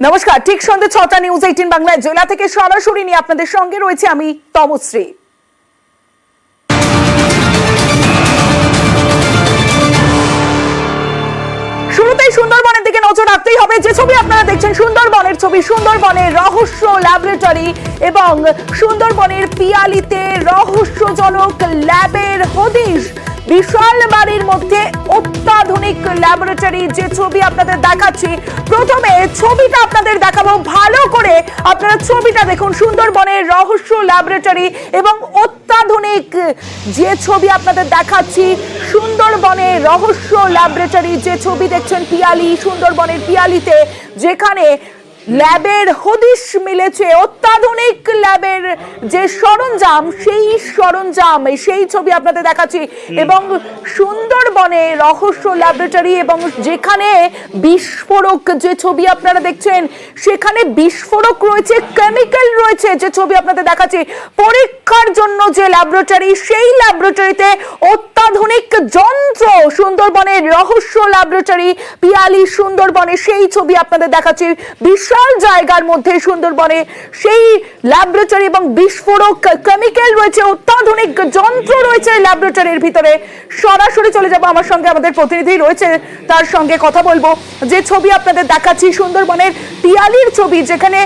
নমস্কার, ঠিক সন্ধ্যে ৬টা নিউজ 18 বাংলায় জেলা থেকে সরাসরি নিয়ে আপনাদের সঙ্গে রয়েছে আমি তমশ্রী। শুরুতেই সুন্দরবনের দিকে নজর রাখতেই হবে। যে ছবি আপনারা দেখছেন সুন্দরবনের ছবি, সুন্দরবনের রহস্য ল্যাবরেটরি এবং সুন্দরবনের পিয়ালিতে রহস্যজনক ল্যাবের হদিশ। বিশাল বাড়ির মধ্যে অত্যাধুনিক ল্যাবরেটরি, যে ছবি আপনাদের দেখাচ্ছি। প্রথমে ছবিটা আপনাদের দেখাবো, ভালো করে আপনারা ছবিটা দেখুন। সুন্দরবনের রহস্য ল্যাবরেটরি এবং অত্যাধুনিক যে ছবি আপনাদের দেখাচ্ছি, সুন্দরবনের রহস্য ল্যাবরেটরি যে ছবি দেখছেন পিয়ালি, সুন্দরবনের পিয়ালিতে, যেখানে ল্যাবের হদিশ মিলেছে। অত্যাধুনিক ল্যাবের যে সরঞ্জাম, সেই ছবি আপনাদের দেখাচ্ছি। এবং সুন্দরবনে রহস্য ল্যাবরেটরি এবং যেখানে বিস্ফোরক, যে ছবি আপনারা দেখছেন সেখানে বিস্ফোরক রয়েছে, কেমিক্যাল রয়েছে, যে ছবি আপনাদের দেখাচ্ছি। পরীক্ষার জন্য যে ল্যাবরেটরি, সেই ল্যাবরেটরিতে অত্যাধুনিক যন্ত্র। সুন্দরবনের রহস্য ল্যাবরেটরি পিয়ালি সুন্দরবনে, সেই ছবি আপনাদের দেখাচ্ছি। বিশাল জায়গার মধ্যে সুন্দরবনে সেই ল্যাবরেটরি এবং বিস্ফোরক, কেমিক্যাল রয়েছে, অত্যাধুনিক যন্ত্র রয়েছে ল্যাবরেটরির ভিতরে। সরাসরি চলে যাব, আমার সঙ্গে আমাদের প্রতিনিধি রয়েছে, তার সঙ্গে কথা বলবো। যে ছবি আপনাদের দেখাচ্ছি সুন্দরবনের পিয়ালির ছবি, যেখানে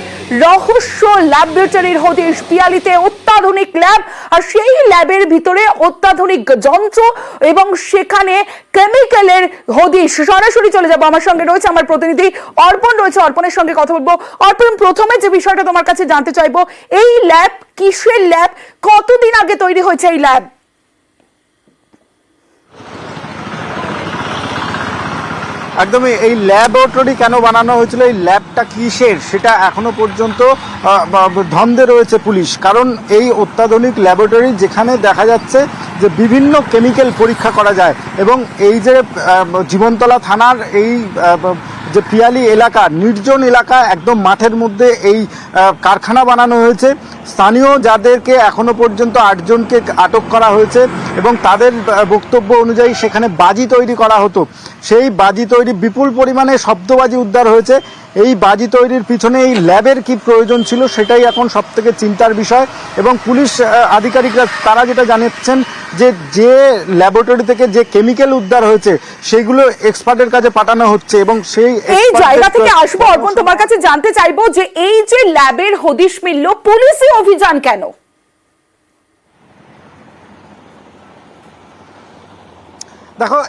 রহস্য ল্যাবরেটরির হদিশ। পিয়ালিতে অত্যাধুনিক ল্যাব, আর সেই ল্যাবের ভিতরে অত্যাধুনিক যন্ত্র এবং সেখানে কেমিক্যালের হদিশ। সরাসরি চলে যাব, আমার সঙ্গে রয়েছে আমার প্রতিনিধি অর্পণ রয়েছে, অর্পণের সঙ্গে কথা বলবো। অর্পণ, প্রথমে যে বিষয়টা তোমার কাছে জানতে চাইবো, এই ল্যাব কিসের ল্যাব, কতদিন আগে তৈরি হয়েছে এই ল্যাব? একদমই, এই ল্যাবরেটরি কেন বানানো হয়েছিল, এই ল্যাবটা কিসের, সেটা এখনো পর্যন্ত ধন্দে রয়েছে পুলিশ। কারণ এই অত্যাধুনিক ল্যাবরেটরি, যেখানে দেখা যাচ্ছে যে বিভিন্ন কেমিক্যাল পরীক্ষা করা যায়, এবং এই যে জীবনতলা থানার এই যে পিয়ালি এলাকা, নির্জন এলাকা, একদম মাঠের মধ্যে এই কারখানা বানানো হয়েছে। স্থানীয় যাদেরকে এখনো পর্যন্ত 8 জনকে আটক করা হয়েছে, এবং তাদের বক্তব্য অনুযায়ী সেখানে বাজি তৈরি করা হতো। সেই বাজি তৈরি, বিপুল পরিমাণে শব্দবাজি উদ্ধার হয়েছে। এই বাজি তৈরির পিছনে এই ল্যাবের কি প্রয়োজন ছিল, সেটাই এখন সবথেকে চিন্তার বিষয়। এবং পুলিশ আধিকারিকরা তারা যেটা জানাচ্ছেন যে ল্যাবরেটরি থেকে যে কেমিক্যাল উদ্ধার হয়েছে সেগুলো এক্সপার্টের কাছে পাঠানো হচ্ছে, এবং এই জায়গা থেকে আসবো অর্পণ, তোমার কাছে জানতে চাইবো যে এই যে ল্যাবের হদিশ মিলল, পুলিশি অভিযান কেন? দেখো,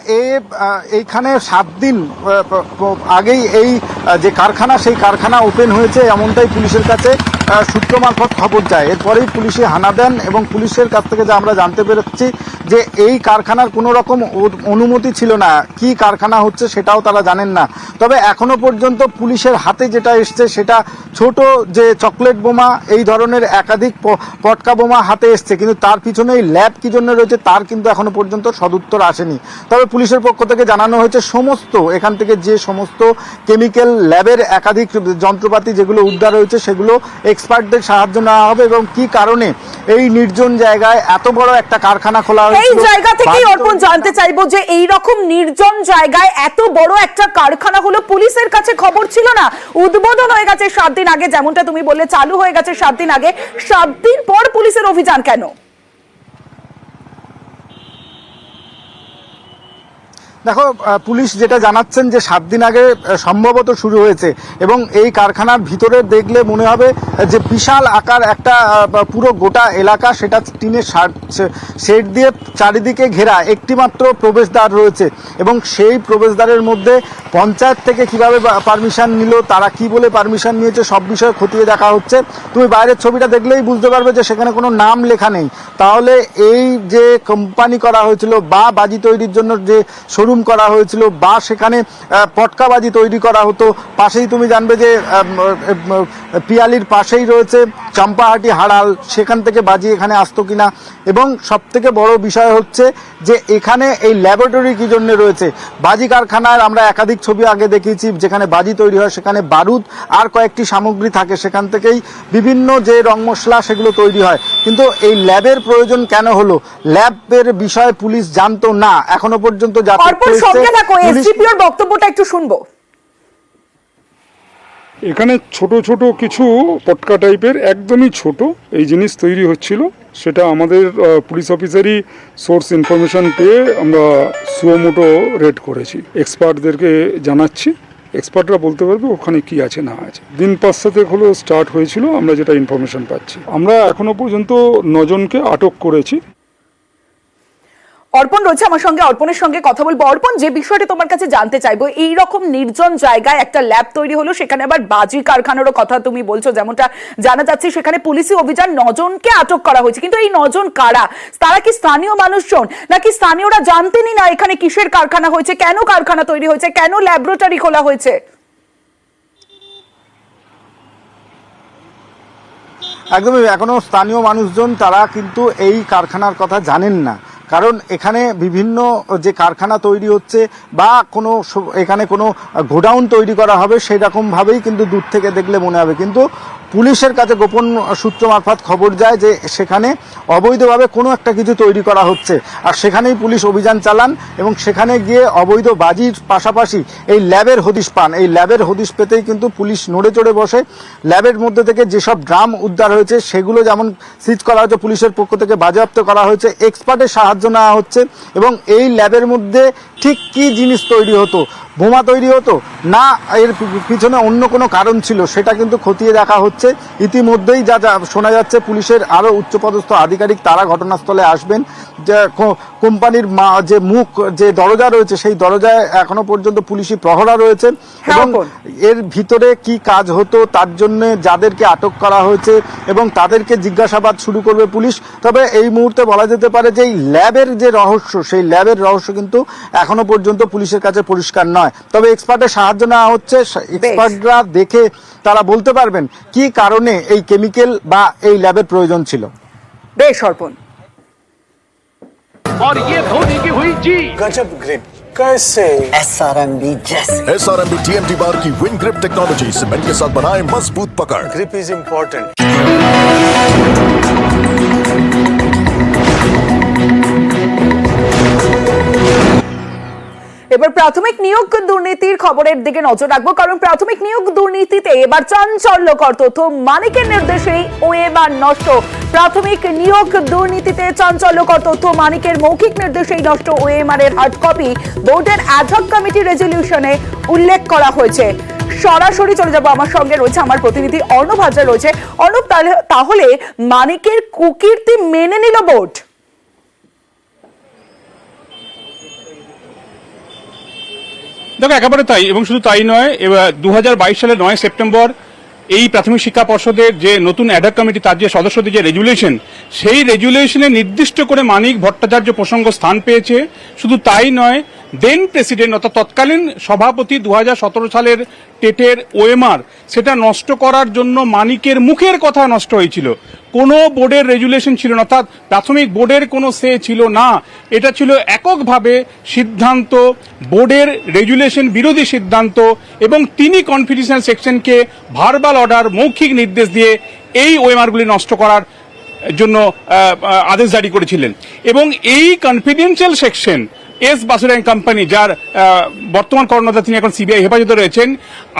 এইখানে 7 দিন আগেই এই যে কারখানা, সেই কারখানা ওপেন হয়েছে, এমনটাই পুলিশের কাছে সূত্র মারফত খবর যায়। এরপরেই পুলিশে হানা দেন, এবং পুলিশের কাছ থেকে যা আমরা জানতে পেরেছি যে এই কারখানার কোনো রকম অনুমতি ছিল না, কি কারখানা হচ্ছে সেটাও তারা জানেন না। তবে এখনো পর্যন্ত পুলিশের হাতে যেটা এসছে সেটা ছোট যে চকলেট বোমা, এই ধরনের একাধিক পটকা বোমা হাতে এসছে, কিন্তু তার পিছনে এই ল্যাব কি জন্য রয়েছে তার কিন্তু এখনো পর্যন্ত সদুত্তর আসেনি। তবে পুলিশের পক্ষ থেকে জানানো হয়েছে সমস্ত এখান থেকে যে সমস্ত কেমিক্যাল ল্যাবের একাধিক যন্ত্রপাতি যেগুলো উদ্ধার হয়েছে সেগুলো এক্সপার্টদের সাহায্য নেওয়া হবে, এবং কি কারণে এই নির্জন জায়গায় এত বড় একটা কারখানা খোলা হয়েছে। এই জায়গা থেকেই অর্পণ জানতে চাইবো যে এই রকম নির্জন জায়গায় এত বড় একটা কারখানা হলো, পুলিশের কাছে খবর ছিল না? উদ্বোধন হয়ে গেছে 7 দিন আগে, যেমনটা তুমি বললে চালু হয়ে গেছে 7 দিন আগে, 7 দিন পর পুলিশের অভিযান কেন? দেখো, পুলিশ যেটা জানাচ্ছেন যে 7 দিন আগে সম্ভবত শুরু হয়েছে, এবং এই কারখানার ভিতরে দেখলে মনে হবে যে বিশাল আকার একটা পুরো গোটা এলাকা, সেটা টিনের শেড দিয়ে চারিদিকে ঘেরা, একটি মাত্র প্রবেশদ্বার রয়েছে, এবং সেই প্রবেশদ্বারের মধ্যে পঞ্চায়েত থেকে কিভাবে পারমিশন নিল, তারা কি বলে পারমিশন নিয়েছে, সব বিষয়ে খতিয়ে দেখা হচ্ছে। তুমি বাইরের ছবিটা দেখলেই বুঝতে পারবে যে সেখানে কোনো নাম লেখা নেই। তাহলে এই যে কোম্পানি করা হয়েছিল, বা বাজি তৈরির জন্য যে শোরুম করা হয়েছিল, বা সেখানে পটকাবাজি তৈরি করা হতো, পাশেই তুমি জানবে যে পিয়ালির পাশেই রয়েছে চম্পাহাটি হাড়াল, সেখান থেকে বাজি এখানে আসতো কিনা। এবং সবথেকে বড় বিষয় হচ্ছে যে এখানে এই ল্যাবরেটরি কি জন্য রয়েছে। বাজি কারখানার আমরা একাধিক ছবি আগে দেখিয়েছি, যেখানে বাজি তৈরি হয় সেখানে বারুদ আর কয়েকটি সামগ্রী থাকে, সেখান থেকেই বিভিন্ন যে রং মশলা সেগুলো তৈরি হয়। কিন্তু এই ল্যাবের প্রয়োজন কেন হলো, ল্যাবের বিষয়ে পুলিশ জানতো না এখনো পর্যন্ত। বক্তব্যটা একটু শুনবো। এখানে ছোট ছোট কিছু পটকা টাইপের একদমই ছোট এই জিনিস তৈরি হচ্ছিল, সেটা আমাদের পুলিশ অফিসারই সোর্স ইনফরমেশন পেয়ে আমরা সুমোটো রেড করেছি। এক্সপার্টদেরকে জানাচ্ছি, এক্সপার্টরা বলতে পারবে ওখানে কি আছে না আছে। দিন 5-7 হলো স্টার্ট হয়েছিল, আমরা যেটা ইনফরমেশন পাচ্ছি। আমরা এখনো পর্যন্ত 9 জনকে আটক করেছি। অর্পণ রয়েছে আমার সঙ্গে, অর্পণের সঙ্গে কথা বলবো। অর্পণ, যে বিষয়টা তোমার কাছে জানতে চাইবো, এই রকম নির্জন জায়গায় একটা ল্যাব তৈরি হলো, সেখানে আবার বাজি কারখানারও কথা তুমি বলছো, যেমনটা জানা যাচ্ছে সেখানে পুলিশি অভিযান 9 জনকে আটক করা হয়েছে। কিন্তু এই 9 জন কারা? তারা কি স্থানীয় মানুষজন, নাকি স্থানীয়রা জানতেনই না এখানে কিসের কারখানা হয়েছে, কেন কারখানা তৈরি হয়েছে, কেন ল্যাবরেটরি খোলা হয়েছে? একদমই, এখনো স্থানীয় মানুষজন তারা কিন্তু এই কারখানার কথা জানেন না। কারণ এখানে বিভিন্ন যে কারখানা তৈরি হচ্ছে বা এখানে কোনো গোডাউন তৈরি করা হবে সেই রকমভাবেই কিন্তু দূর থেকে দেখলে মনে হবে। কিন্তু পুলিশের কাছে গোপন সূত্র মারফত খবর যায় যে সেখানে অবৈধভাবে কোনো একটা কিছু তৈরি করা হচ্ছে, আর সেখানেই পুলিশ অভিযান চালান এবং সেখানে গিয়ে অবৈধ বাজির পাশাপাশি এই ল্যাবের হদিশ পান। এই ল্যাবের হদিশ পেতেই কিন্তু পুলিশ নড়ে চড়ে বসে। ল্যাবের মধ্যে থেকে যেসব ড্রাম উদ্ধার হয়েছে সেগুলো যেমন সিজ করা হয়েছে, পুলিশের পক্ষ থেকে বাজেয়াপ্ত করা হয়েছে, এক্সপার্টের সাহায্য নেওয়া হচ্ছে এবং এই ল্যাবের মধ্যে ঠিক কি জিনিস তৈরি হতো, বোমা তৈরি হতো না এর পিছনে অন্য কোনো কারণ ছিল, সেটা কিন্তু খতিয়ে দেখা হচ্ছে। ইতিমধ্যেই যা শোনা যাচ্ছে পুলিশের আরও উচ্চপদস্থ আধিকারিক তারা ঘটনাস্থলে আসবেন। যে কোম্পানির যে মুখ, যে দরজা রয়েছে সেই দরজায় এখনো পর্যন্ত পুলিশি প্রহরা রয়েছে এবং এর ভিতরে কি কাজ হতো তার জন্য যাদেরকে আটক করা হয়েছে এবং তাদেরকে জিজ্ঞাসাবাদ শুরু করবে পুলিশ। তবে এই মুহূর্তে বলা যেতে পারে যে এই ল্যাবের যে রহস্য, সেই ল্যাবের রহস্য কিন্তু এখনো পর্যন্ত পুলিশের কাছে পরিষ্কার নয়। তবে এক্সপার্টের সাহায্য নেওয়া হচ্ছে, এক্সপার্টরা দেখে তারা বলতে পারবেন কি কারণে এই কেমিক্যাল বা এই ল্যাবের প্রয়োজন ছিল। বেশ অর্পণ। और ये धोनी की हुई जी गजब ग्रिप कैसे SRMB जैसे SRMB TMT बार की विन ग्रिप टेक्नोलॉजी सीमेंट के साथ बनाए मजबूत पकड़। Grip is important. এবার প্রাথমিক নিয়োগ দুর্নীতির খবরের দিকে নজর রাখবো, কারণ প্রাথমিক নিয়োগ দুর্নীতিতে এবার চাঞ্চল্যকর তথ্য। মানিকের নির্দেশেই ওএমআর নষ্ট। প্রাথমিক নিয়োগ দুর্নীতিতে চাঞ্চল্যকর তথ্য। মানিকের মৌখিক নির্দেশেই নষ্ট ওএমআর এর হার্ড কপি বোর্ডের অ্যাডহক কমিটি রেজলিউশনে উল্লেখ করা হয়েছে। সরাসরি চলে যাব, আমার সঙ্গে রয়েছে আমার প্রতিনিধি অর্ণব হাজরা রয়েছে। অর্ণব, তাহলে মানিকের কুকীর্তি মেনে নিল বোর্ড? দেখো, একেবারে তাই, এবং শুধু তাই নয়, 2022 সালের 9 সেপ্টেম্বর এই প্রাথমিক শিক্ষা পর্ষদের যে নতুন অ্যাডহক কমিটি, তার যে সদস্যদের যে রেজুলেশন, সেই রেজুলেশনে নির্দিষ্ট করে মানিক ভট্টাচার্য প্রসঙ্গ স্থান পেয়েছে। শুধু তাই নয়, দেন প্রেসিডেন্ট অর্থাৎ তৎকালীন সভাপতি 2017 সালের টেটের ওএমআর সেটা নষ্ট করার জন্য মানিকের মুখের কথা নষ্ট হয়েছিল। কোনো বোর্ডের রেজুলেশন ছিল না, অর্থাৎ প্রাথমিক বোর্ডের কোনো সে ছিল না। এটা ছিল এককভাবে সিদ্ধান্ত, বোর্ডের রেজুলেশন বিরোধী সিদ্ধান্ত, এবং তিনি কনফিডেন্সিয়াল সেকশনকে ভার্বাল অর্ডার, মৌখিক নির্দেশ দিয়ে এই ওএমআরগুলি নষ্ট করার জন্য আদেশ জারি করেছিলেন। এবং এই confidential section S Basuroy company, যার বর্তমান কর্ণধার তিনি এখন সিবিআই হেফাজতে রয়েছেন,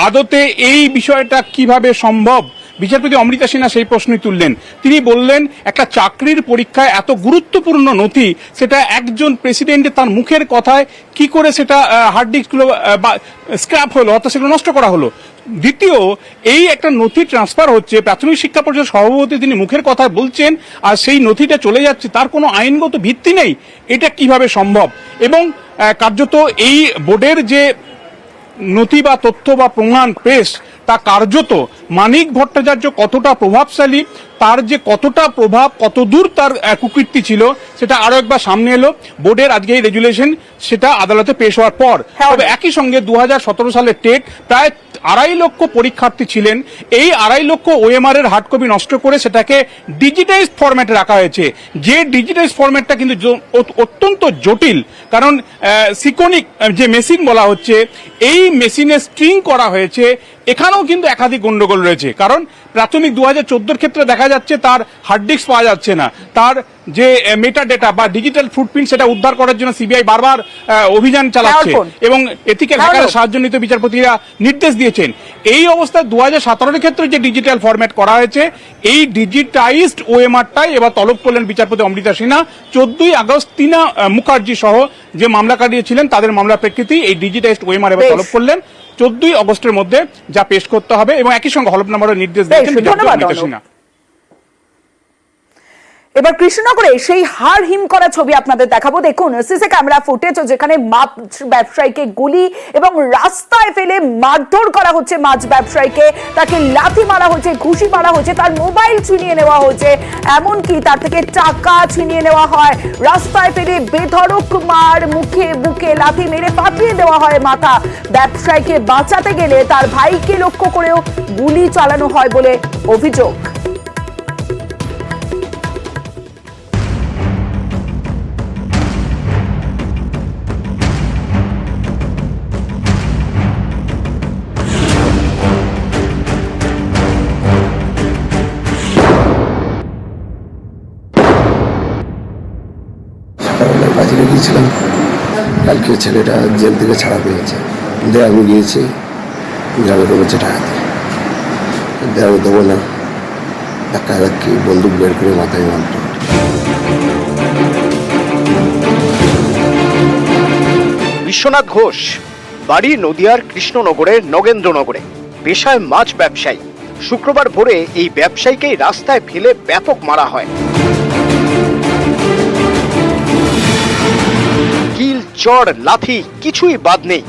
আদতে এই বিষয়টা কিভাবে সম্ভব? বিচারপতি অমৃতা সিনহা সেই প্রশ্নই তুললেন। তিনি বললেন, একটা চাকরির পরীক্ষায় এত গুরুত্বপূর্ণ নথি, সেটা একজন প্রেসিডেন্টের তার মুখের কথায় কি করে সেটা হার্ড ডিস্কগুলো স্ক্র্যাপ হলো, অর্থাৎ সেগুলো নষ্ট করা হলো। দ্বিতীয়, এই একটা নথি ট্রান্সফার হচ্ছে, প্রাথমিক শিক্ষা পর্ষদের সভাপতি তিনি মুখের কথা বলছেন আর সেই নথিটা চলে যাচ্ছে, তার কোনো আইনগত ভিত্তি নেই। এটা কিভাবে সম্ভব? এবং কার্যত এই বোর্ডের যে নথি বা তথ্য বা প্রমাণ পেশ, তা কার্যত মানিক ভট্টাচার্য কতটা প্রভাবশালী, তার যে কতটা প্রভাব, কতদূর তার কুকীর্তি ছিল, সেটা আরো একবার সামনে এলো বোর্ডের আজকে এই রেজুলেশন সেটা আদালতে পেশ হওয়ার পর। তবে একই সঙ্গে 2017 সালের টেট প্রায় 2.5 লক্ষ পরীক্ষার্থী ছিলেন। এই 2.5 লক্ষ ওএমআর এর হার্ড কপি নষ্ট করে সেটাকে ডিজিটাইজ ফরম্যাটে রাখা হয়েছে। যে ডিজিটাইজ ফরম্যাটটা কিন্তু অত্যন্ত জটিল, কারণ সিকোনিক যে মেশিন বলা হচ্ছে, এই মেশিনে স্ট্রিং করা হয়েছে। এখানেও কিন্তু একাধিক গন্ডগোল রয়েছে, কারণ প্রাথমিক 2014 ক্ষেত্রে দেখা যাচ্ছে তার হার্ড ডিস্ক পাওয়া যাচ্ছে না, তার যে মেটা ডেটা বা ডিজিটাল ফুটপ্রিন্ট সেটা উদ্ধার করার জন্য সিবিআই বারবার অভিযান চালাচ্ছে Powerful. এবং এথিক্যাল হ্যাকারের সাহায্য নিতে বিচারপতিরা নির্দেশ দিয়েছেন। এই অবস্থায় 2017 ক্ষেত্রে যে ডিজিটাল ফরম্যাট করা হয়েছে এই ডিজিটাইজড ওএমআরটাই এবার তলব করলেন বিচারপতি অমৃতা সিনহা। 14 আগস্ট টিনা মুখার্জি সহ যে মামলাকারী ছিলেন তাদের মামলার প্রেক্ষিতেই এই ডিজিটাইজড ওএমআর এবার বেশ। তলব করলেন 14 আগস্টের মধ্যে যা পেশ করতে হবে এবং একই সঙ্গে হলফনামারও নির্দেশ দিয়েছেন বেশ, বিচারপতি ধন্যবাদ, অমৃতা অনুপ। সিনহা। এবার কৃষ্ণনগরে সেই হাড় হিম করা ছবি আপনাদের দেখাবো। দেখুন সিসি ক্যামেরা ফুটেজ, যেখানে মাছ ব্যবসায়ীকে গুলি এবং রাস্তায় ফেলে মারধর করা হচ্ছে মাছ ব্যবসায়ীকে, তাকে লাথি মারা হচ্ছে, ঘুষি মারা হচ্ছে, তার মোবাইল ছিনিয়ে নেওয়া হচ্ছে, এমনকি তার থেকে টাকা ছিনিয়ে নেওয়া হয়, রাস্তায় ফেলে বেধড়ক মার, মুখে বুকে লাথি মেরে ফাটিয়ে দেওয়া হয় মাথা। ব্যবসায়ীকে বাঁচাতে গেলে তার ভাইকে লক্ষ্য করেও গুলি চালানো হয় বলে অভিযোগ। সকালবেলা বাজারে গিয়েছিলাম, কালকে ছেলেটা জেল থেকে ছাড়া পেয়েছে, দিয়ে আমি গিয়েছি গ্রামে বলেছে টাকাতে, দিয়ে আমি দেবো না, ধাক্কা ধাক্কি বন্দুক বের করে মাথায় মারত। বিশ্বনাথ ঘোষ, বাড়ি নদিয়ার কৃষ্ণনগরের নগেন্দ্রনগরে, পেশায় মাছ ব্যবসায়ী। শুক্রবার ভোরে এই ব্যবসায়ীকেই রাস্তায় ফেলে ব্যাপক মারা হয়। কিল, চড়, লাথি কিছুই বাদ নেই।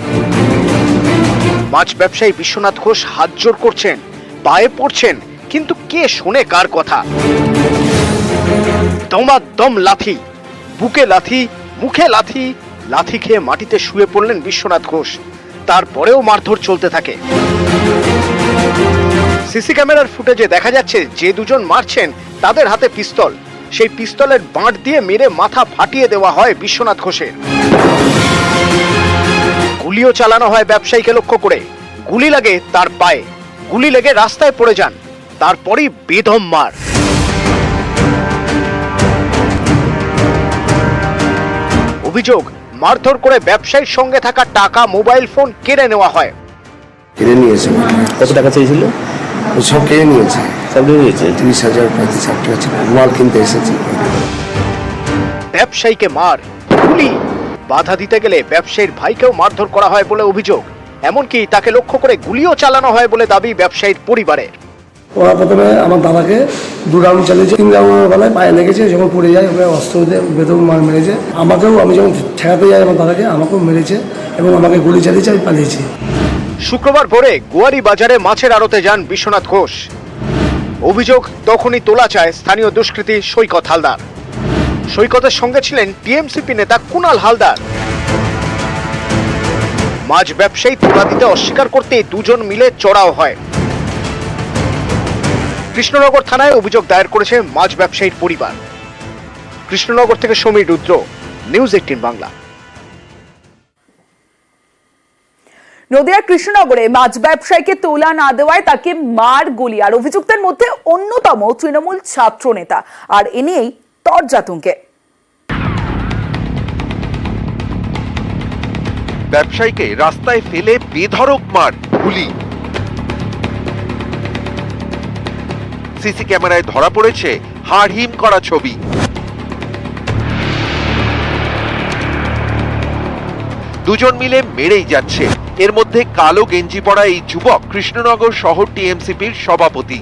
মাছ ব্যবসায়ী বিশ্বনাথ ঘোষ হাত জোর করছেন, পায়ে পড়ছেন, কিন্তু কে শোনে কার কথা? দমাদম লাথি, বুকে লাথি, মুখে লাথি, লাথি খেয়ে মাটিতে শুয়ে পড়লেন বিশ্বনাথ ঘোষ। তারপরেও মারধর চলতে থাকে। সিসি ক্যামেরার ফুটেজে দেখা যাচ্ছে যে দুজন মারছেন তাদের হাতে পিস্তল। সেই পিস্তলের বাঁট দিয়ে মেরে মাথা ফাটিয়ে দেওয়া হয় বিশ্বনাথ ঘোষের। গুলিও চালানো হয় ব্যবসায়ীকে লক্ষ্য করে। গুলি লাগে তার পায়ে, গুলি লেগে রাস্তায় পড়ে যান, তারপরই বেদম মার। অভিযোগ, মারধর করে ব্যবসায়ীর সঙ্গে থাকা টাকা, মোবাইল ফোন কেড়ে নেওয়া হয়। কেড়ে নিয়েছে। কত টাকা চেয়েছিল? ও সব কেড়ে নিয়েছে। সব নিয়ে নিয়েছে। 30,000 35,000 টাকা ছিল, মাল কিনতে এসেছি। ব্যবসায়ীকে মার, গুলি, বাধা দিতে গেলে ব্যবসায়ীর ভাইকেও মারধর করা হয় বলে অভিযোগ। এমনকি তাকে লক্ষ্য করে গুলিও চালানো হয় বলে দাবি ব্যবসায়ীর পরিবারের। ওরা প্রথমে আমার দাদাকে 2 রাউন্ড চালিয়েছে, 3 রাউন্ডের বেলায় পায়ে লেগেছে, যখন পড়ে যায় ওরা অস্ত্র দিয়ে বেদম মার মেরেছে। আমাকেও, আমি যখন ঠেকাতে যাই আমার দাদাকে, আমাকেও মেরেছে এবং আমাকে গুলি চালিয়েছে, আমি পালিয়েছি। শুক্রবার ভোরে গোয়ারি বাজারে মাছের আড়তে যান বিশ্বনাথ ঘোষ। অভিযোগ, তখনই তোলা চায় স্থানীয় দুষ্কৃতী সৈকত হালদার। সৈকতের সঙ্গে ছিলেন টিএমসিপি নেতা কুণাল হালদার। মাছ ব্যবসায়ী তোলা দিতে অস্বীকার করতে দুজন মিলে চড়াও হয়। কৃষ্ণনগর থানায় অভিযোগ দায়ের করেছে মাছ ব্যবসায়ীর পরিবার। কৃষ্ণনগর থেকে সমীর রুদ্র, নিউজ 18 বাংলা। নদিয়ার কৃষ্ণনগরে মাছ ব্যবসায়ীকে তোলা না দেওয়ায় তাকে মার গুলি, আর অভিযুক্তের মধ্যে অন্যতম তৃণমূল ছাত্র নেতা। আর এ নিয়েই তর্জাতুঙ্গে। ব্যবসায়ীকে রাস্তায় ফেলে বেধড়ক মার, গুলি। সিসি ক্যামেরায় ধরা পড়েছে হাড় হিম করা ছবি। দুজন মিলে মেরেই যাচ্ছে। এর মধ্যে কালো গেঞ্জি পরা এই যুবক কৃষ্ণনগর শহর টিএমসিপির সভাপতি।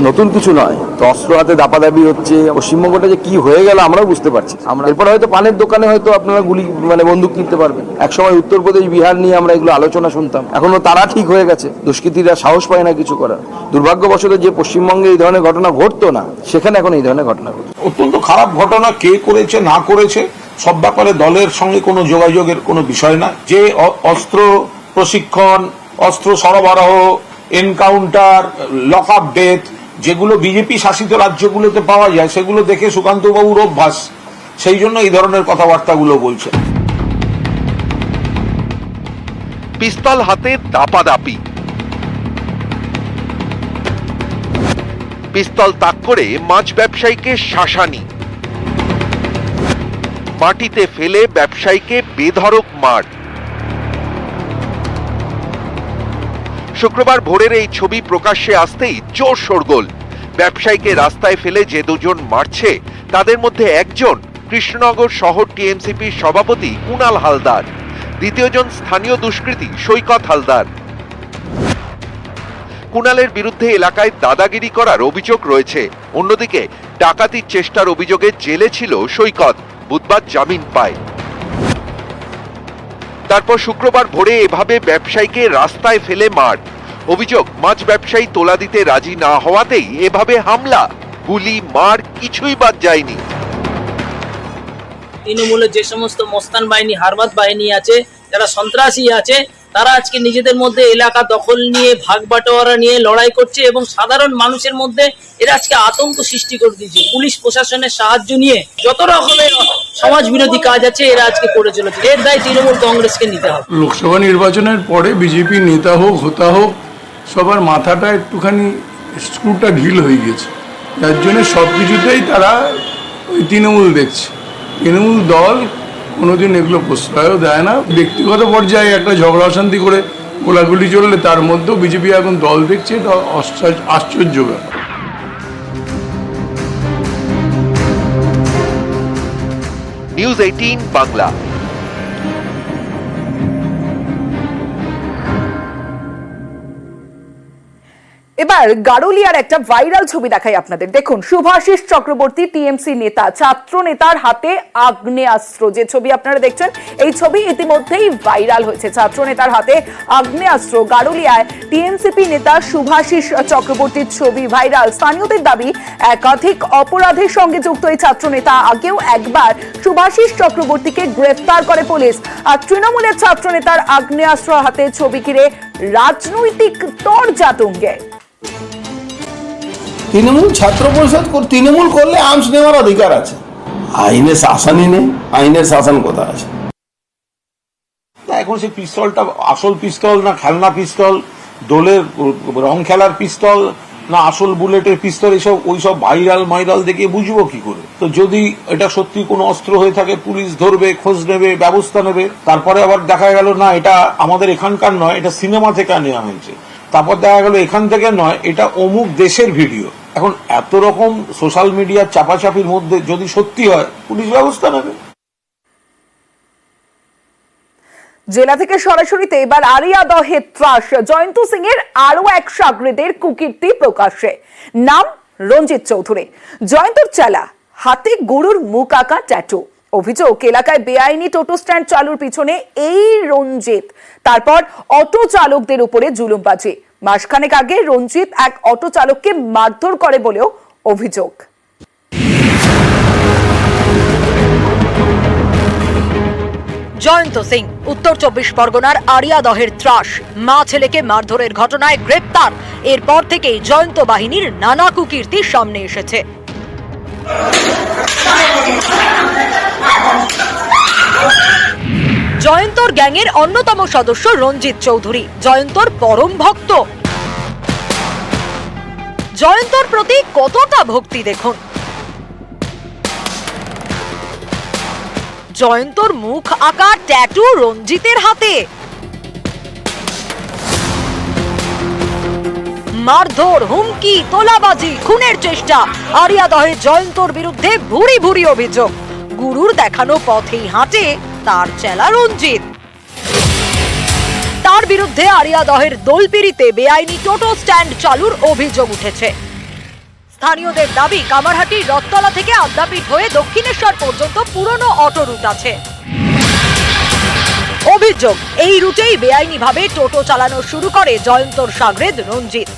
নতুন কিছু নয়, তো অস্ত্র হাতে দাপাদাপি হচ্ছে। পশ্চিমবঙ্গটা যে কি হয়ে গেল আমরাও বুঝতে পারছি। আমরা এরপর হয়তো পানের দোকানে হয়তো আপনারা গুলি বন্দুক কিনতে পারবেন। একসময় উত্তরপ্রদেশ, বিহার নিয়ে আমরা এগুলো আলোচনা শুনতাম, এখনো তারা ঠিক হয়ে গেছে। দুষ্কৃতীরা সাহস পায় না কিছু করার। দুর্ভাগ্যবশত যে পশ্চিমবঙ্গে এই ধরনের ঘটনা ঘটতো না, সেখানে এখন এই ধরনের ঘটনা ঘটছে। অত্যন্ত খারাপ ঘটনা। কে করেছে না করেছে সব ব্যাপারে দলের সঙ্গে কোনো যোগাযোগের কোনো বিষয় না। যে অস্ত্র প্রশিক্ষণ, অস্ত্র সরবরাহ, এনকাউন্টার, লক আপ ডেথ যেগুলো বিজেপি শাসিত রাজ্যগুলোতে পাওয়া যায়, সেগুলো দেখে সুকান্ত বাবুর অভ্যাস, সেই জন্য এই ধরনের কথাবার্তাগুলো বলছে। পিস্তল হাতে দাপাদাপি। পিস্তল তাক করে মাছ ব্যবসায়ীকে শাসানি, মাটিতে ফেলে ব্যবসায়ীকে বেধড়ক মার। শুক্রবার ভোরের এই ছবি প্রকাশ্যে আসতেই জোর শোরগোল। ব্যবসায়ীকে রাস্তায় ফেলে যে দুজন মারছে তাদের মধ্যে একজন কৃষ্ণনগর শহর টিএমসিপির সভাপতি কুণাল হালদার, দ্বিতীয়জন স্থানীয় দুষ্কৃতী সৈকত হালদার। কুণালের বিরুদ্ধে এলাকায় দাদাগিরি করার অভিযোগ রয়েছে। অন্যদিকে ডাকাতির চেষ্টার অভিযোগে জেলে ছিল সৈকত, বুধবার জামিন পায়। তারপর শুক্রবার ভোরে এভাবে ব্যবসায়ীকে রাস্তায় ফেলে মার। অভিযোগ, মাছ ব্যবসায়ী তোলা দিতে রাজি না হওয়াতেই এভাবে হামলা, গুলি, মার কিছুই বাদ যায়নি। তৃণমূলের যে সমস্ত মস্তান বাহিনী, হারমাত বাহিনী আছে, যারা সন্ত্রাসী আছে, তারা আজকে নিজেদের মধ্যে এলাকা দখল নিয়ে, ভাগ বাটোয়ারা নিয়ে লড়াই করছে এবং সাধারণ মানুষের মধ্যে এরা আজকে আতঙ্ক সৃষ্টি করে দিয়েছে। পুলিশ প্রশাসনের সাহায্য নিয়ে যত রকমের সমাজ বিরোধী কাজ আছে এরা আজকে করে চলেছে। এর দায় তৃণমূল কংগ্রেসকে নিতে হবে। লোকসভা নির্বাচনের পরে বিজেপি নেতা হোক, হোতা হোক, সবার মাথাটা একটুখানি স্ক্রুটা ঢিল হয়ে গেছে, যার জন্য সব কিছুতেই তারা ওই তৃণমূল দেখছে। তৃণমূল দল কোনোদিন এগুলো প্রশ্রয়ও দেয় না। ব্যক্তিগত পর্যায়ে একটা ঝগড়া অশান্তি করে গোলাগুলি চললে তার মধ্যেও বিজেপি এখন দল দেখছে, এটা আশ্চর্য ব্যাপার। নিউজ 18 বাংলা। এবার গারুলিয়ার একটা ভাইরাল ছবি দেখাই আপনাদের। দেখুন, শুভাশিস চক্রবর্তী টিএমসি নেতা, ছাত্র নেতার হাতে আগ্নেয়াস্ত্র। যে ছবি আপনারা দেখছেন, এই ছবি ইতিমধ্যেই ভাইরাল হয়েছে। ছাত্র নেতার হাতে আগ্নেয়াস্ত্র। গারুলিয়ায় টিএমসিপি নেতা শুভাশিস চক্রবর্তীর ছবি ভাইরাল। স্থানীয়দের দাবি, একাধিক অপরাধের সঙ্গে যুক্ত এই ছাত্র নেতা। আগেও একবার শুভাশিস চক্রবর্তীকে গ্রেফতার করে পুলিশ। আর তৃণমূলের ছাত্র নেতার আগ্নেয়াস্ত্র হাতে ছবি ঘিরে রাজনৈতিক তরজাতুঙ্গে। তৃণমূল ছাত্র পরিষদ তৃণমূল করলে আর্মস নেওয়ার অধিকার আছে, আইনের শাসনই নেই। আইনের শাসন কোথায় আছে? এখন সেই পিস্তলটা আসল পিস্তল না খেলনা পিস্তল, দোলের রং খেলার পিস্তল না আসল বুলেটের পিস্তল, এসব ওইসব ভাইরাল দেখে বুঝবো কি করে? তো যদি এটা সত্যি কোনো অস্ত্র হয়ে থাকে, পুলিশ ধরবে, খোঁজ নেবে, ব্যবস্থা নেবে। তারপরে আবার দেখা গেল না এটা আমাদের এখানকার নয়, এটা সিনেমা থেকে নেওয়া হয়েছে। তারপর দেখা গেল এখান থেকে নয়, এটা অমুক দেশের ভিডিও। এখন এত রকম সোশ্যাল মিডিয়ার চাপাচাপির মধ্যে যদি সত্যি হয়, পুলিশ ব্যবস্থা নেবে। জেলা থেকে সরাসরিতে এবার আরিয়াদহে ত্রাস। জয়ন্ত সিং এর আরো এক সাগরেদের কুকীর্তি প্রকাশ্যে। নাম রঞ্জিত চৌধুরী, জয়ন্তর চেলা, হাতে গরুর মুখ আঁকা ট্যাটু। অভিযোগ, এলাকায় বেআইনি টোটো স্ট্যান্ড চালুর পিছনে এই রঞ্জিত। তারপর অটো চালকদের উপরে জুলুমবাজি। মাসখানেক আগে রঞ্জিত এক অটো চালককে মারধর করে বলেও অভিযোগ। জয়ন্ত সিং, উত্তর 24 পরগনার আরিয়াদহের ত্রাস। মা ছেলেকে মারধরের ঘটনায় গ্রেপ্তার। এরপর থেকেই জয়ন্ত বাহিনীর নানা কুকীর্তি সামনে এসেছে। জয়ন্তর গ্যাংয়ের অন্যতম সদস্য রঞ্জিত চৌধুরী, জয়ন্তর পরম ভক্ত। জয়ন্তর প্রতি কতটা ভক্তি দেখুন। জয়ন্তর মুখ আঁকা ট্যাটু রঞ্জিতের হাতে। মারধর, হুমকি, তোলাবাজি, খুনের চেষ্টা। আরিয়াদহে জয়ন্তর বিরুদ্ধে ভুরি ভুরি অভিযোগ। গুরুর দেখানো পথেই হাঁটে তার চেলা রঞ্জিত। তার বিরুদ্ধে আরিয়াদহের দোলপিরিতে বেআইনি টোটো স্ট্যান্ড চালুর অভিযোগ উঠেছে। স্থানীয়দের দাবি, কামারহাটির রথতলা থেকে আদ্যাপীঠ হয়ে দক্ষিণেশ্বর পর্যন্ত পুরনো অটো রুট আছে। অভিযোগ, এই রুটেই বেআইনিভাবে টোটো চালানো শুরু করে জয়ন্তর সাগরেদ রঞ্জিত।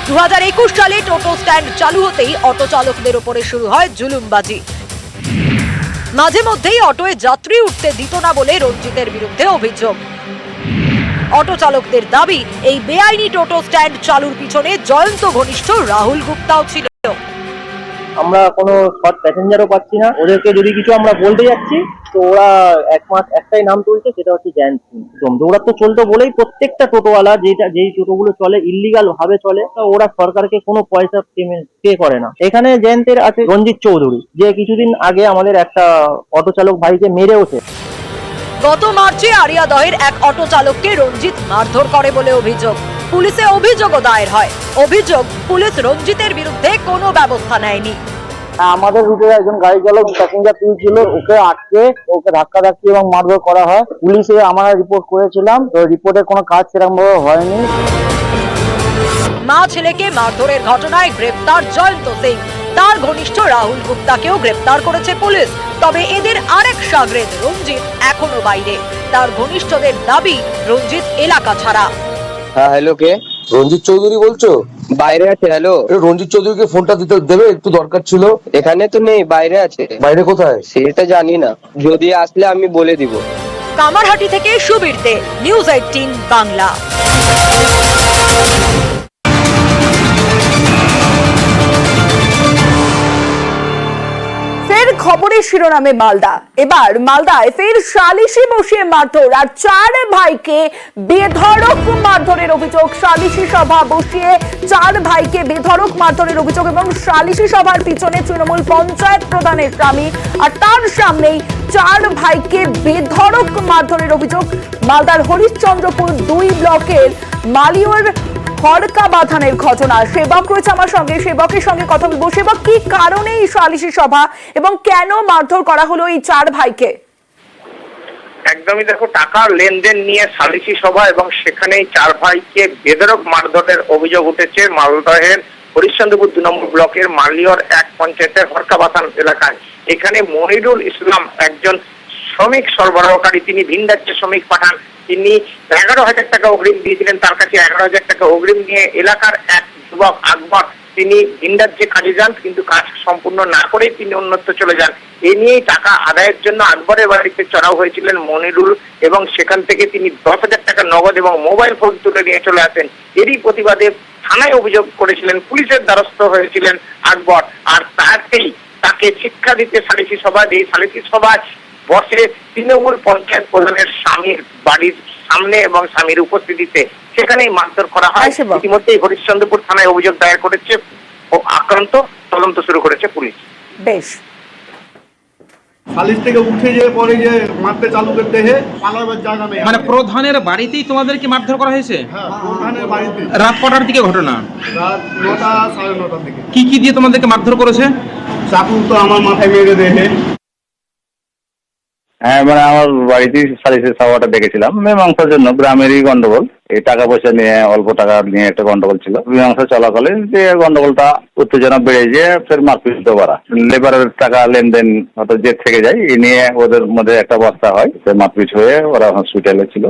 2021 সালে টোটো স্ট্যান্ড চালু হতেই অটো চালকদের উপরে শুরু হয় জুলুমবাজি। মাঝে মধ্যেই অটোয় যাত্রী উঠতে দিত না বলে রঞ্জিতের বিরুদ্ধে অভিযোগ। অটো চালকদের দাবি, এই বেআইনি টোটো স্ট্যান্ড চালুর পিছনে জয়ন্ত ঘনিষ্ঠ রাহুল গুপ্তাও ছিল। আমরা কোনো শর্ট প্যাসেঞ্জারও পাচ্ছি না। ওদেরকে যদি কিছু আমরা বলতে যাচ্ছি তো ওরা একটাই নাম তুলছে, সেটা হচ্ছে জয়ন্ত সিং। দৌড়াত্ম চলতো বলেই প্রত্যেকটা টোটোওয়ালা যেই টোটোগুলো চলে ইল্লিগাল ভাবে চলে, তো ওরা সরকারকে কোনো পয়সা পে করে না। এখানে জয়ন্তের আছে রঞ্জিত চৌধুরী, যে কিছুদিন আগে আমাদের একটা অটো চালক ভাইকে মেরেওছে। গত মার্চে আরিয়াদহের এক অটো চালককে রঞ্জিত মারধর করে বলে অভিযোগ। পুলিশে অভিযোগও দায়ের হয়। অভিযোগ, পুলিশ রঞ্জিতের বিরুদ্ধে কোনো ব্যবস্থা নেয়নি। আমাদের রুটে একজন গাড়ি চালক প্যাসেঞ্জার তুলছিল, ওকে আটকে ওকে ধাক্কাধাক্কি এবং মারধর করা হয়। পুলিশে আমরা রিপোর্ট করেছিলাম, তো রিপোর্টের কোনো কাজ সেরকম ভাবে হয়নি। মা ছেলেকে মারধরের ঘটনায় গ্রেপ্তার জয়ন্ত সিং। তার ঘনিষ্ঠ রাহুল গুপ্তাকেও গ্রেপ্তার করেছে পুলিশ। তবে এদের আরেক শাগরেদ রঞ্জিত এখনো বাইরে। তার ঘনিষ্ঠদের দাবি রঞ্জিত এলাকা ছাড়া। হ্যাঁ, হ্যালো, কে? রঞ্জিত চৌধুরী বলছো? বাইরে আছে। হ্যালো, রঞ্জিত চৌধুরীকে ফোনটা দিতে দেবে, একটু দরকার ছিল। এখানে তো নেই, বাইরে আছে। বাইরে কোথায় সেটা জানি না, যদি আসলে আমি বলে দিব। কামারহাটি থেকে সুবীর দে, নিউজ 18 বাংলা। ফের খবরের শিরোনামে মালদা। এবার মালদায় ফের সালিশি বসিয়ে মারধর আর 4 ভাইকে বেধড়ক মারধরের অভিযোগ। সালিশি সভা বসিয়ে 4 ভাইকে বেধড়ক মারধরের অভিযোগ এবং সালিশি সভার পিছনে তৃণমূল পঞ্চায়েত প্রধানের স্বামী আর তার সামনেই 4 ভাইকে বেধড়ক মারধরের অভিযোগ। মালদার হরিশ্চন্দ্রপুর 2 ব্লকের মালিয়র হরকা বাঁধানের ঘটনা। সেবক রয়েছে আমার সঙ্গে, সেবকের সঙ্গে কথা বলবো। সেবক, কি কারণে এই সালিশি সভা এবং কেন মারধর করা হলো এই 4 ভাইকে? একদমই দেখো, টাকার লেনদেন নিয়ে সালিশি সভা এবং সেখানেই 4 ভাইকে বেধড়ক মারধরের অভিযোগ উঠেছে মালদহের হরিশ্চন্দ্রপুর 2 নম্বর ব্লকের মালিয়র 1 পঞ্চায়েতের হরকাবাথান এলাকায়। এখানে মনিরুল ইসলাম একজন শ্রমিক সরবরাহকারী, তিনি ভিন রাজ্যে শ্রমিক পাঠান। তিনি 11,000 টাকা অগ্রিম দিয়েছিলেন, তার কাছে 11,000 টাকা অগ্রিম নিয়ে এলাকার এক যুবক আকবর তিনি ভিন রাজ্যে কাজে যান, কিন্তু কাজ সম্পূর্ণ না করেই তিনি অন্যত্র চলে যান। এ নিয়েই টাকা আদায়ের জন্য আকবরের বাড়িতে চড়াও হয়েছিলেন মনিরুল এবং সেখান থেকে তিনি 10,000 টাকা নগদ এবং মোবাইল ফোন তুলে নিয়ে চলে আসেন। এরই প্রতিবাদে থানায় অভিযোগ করেছিলেন, পুলিশের দ্বারস্থ হয়েছিলেন আকবর। আর তাকে শিক্ষা দিতে সালিশি সভা, এই সালিশি সভায় বসে তৃণমূল পঞ্চায়েত প্রধানের স্বামীর বাড়ির সামনে এবং স্বামীর উপস্থিতিতে সেখানেই মারধর করা হয়। ইতিমধ্যেই হরিশ্চন্দ্রপুর থানায় অভিযোগ দায়ের করেছে ও আক্রান্ত তদন্ত শুরু করেছে পুলিশ। বেশ, সালিশ থেকে উঠে যে পরে যে মারতে চালু করতে হে পালাবার জায়গা নেই। মানে প্রধানের বাড়িতেই তোমাদেরকে মারধর করা হয়েছে? হ্যাঁ, প্রধানের বাড়িতে। রাত কটার দিকে ঘটনা? রাত 9টা 9:30 থেকে। কি দিয়ে তোমাদেরকে মারধর করেছে? চাকু তো আমার মাথায় মেরে দেহে। হ্যাঁ, মানে আমার বাড়িতেই সালিশি সভাটা দেখেছিলাম মীমাংসার জন্য। গ্রামেরই গন্ডগোল, এই টাকা পয়সা নিয়ে, অল্প টাকা নিয়ে একটা গন্ডগোল ছিল। মীমাংসা চলাকালে যে গন্ডগোলটা উত্তেজনা বেড়ে যেয়ে ফের মারপিট করা, লেবারের টাকা লেনদেন হয়তো জেদ থেকে যায়, এই নিয়ে ওদের মধ্যে একটা বস্তা হয়, মারপিট হয়ে ওরা হসপিটালে ছিল।